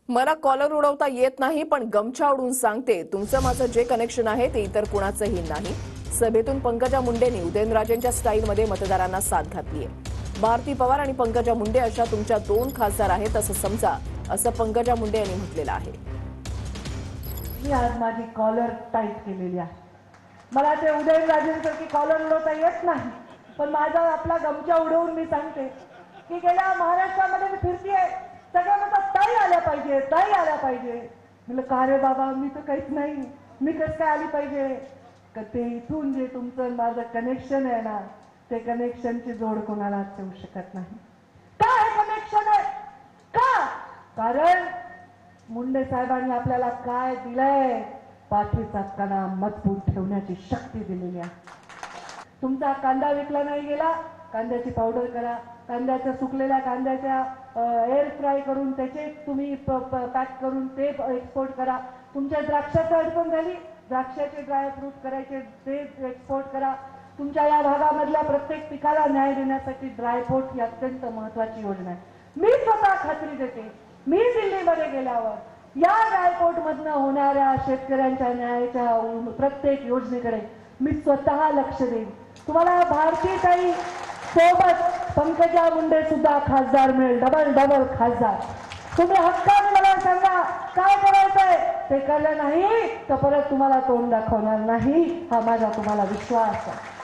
मला कॉलर उडवता येत नाही, पण गमछा उडून सांगते, तुमचं माझं जे कनेक्शन आहे ते इतर कुणाचंही नाही. सभेतून पंकजा मुंडेंनी उदयनराजेंच्या स्टाईलमध्ये मतदारांना साथ घातली आहे. भारती पवार आणि पंकजा मुंडे अशा तुमच्या 2 खासदार आहेत असं समजा, असं पंकजा मुंडे यांनी म्हटलेलं आहे. मी आज माझी कॉलर टाईट केलेली आहे. मला ते उदयनराजेंसारखी कॉलर उडवता येत नाही, पण माझा आपला गमछा उडवून मी सांगते की गेल्या महाराष्ट्रामध्ये मी फिरतीये, सगळ्या म्हणतात ताई आल्या पाहिजे, ताई आल्या पाहिजे. म्हणलं का रे बाबा, मी तर काहीच नाही, मी कसं काय आली पाहिजे? का ते इथून जे तुमचं माझं कनेक्शन आहे ना, ते कनेक्शनची जोड कोणाला ठेवू शकत नाही. का हे कनेक्शन आहे? का? कारण मुंडे साहेबांनी आपल्याला काय दिलंय? पाठीचा कणा मजबूत ठेवण्याची शक्ती दिलेली आहे. तुमचा कांदा विकला नाही गेला, कांद्याची पावडर करा. कांद्याच्या सुकलेल्या कांद्याच्या एअर फ्राय करून त्याचे तुम्ही पॅक करून ते एक्सपोर्ट करा. तुमच्या द्राक्षाची अडचण झाली, द्राक्षाचे ड्रायफ्रूट करायचे ते एक्सपोर्ट करा. तुमच्या या भागामधल्या प्रत्येक पिकाला न्याय देण्यासाठी ड्रायपोर्ट ही अत्यंत महत्वाची योजना आहे. मी स्वतः खात्री देते, मी दिल्लीमध्ये गेल्यावर या ड्रायपोर्ट मधनं होणाऱ्या शेतकऱ्यांच्या न्यायाच्या प्रत्येक योजनेकडे मी स्वतः लक्ष देईन. तुम्हाला भारतीताई सोबत पंकजा मुंडे सुद्धा खासदार मिळेल, डबल खासदार. तुम्ही हक्काने मला सांगा काय करायचंय, ते केलं नाही तर परत तुम्हाला तोंड दाखवणार नाही, हा माझा तुम्हाला विश्वास आहे.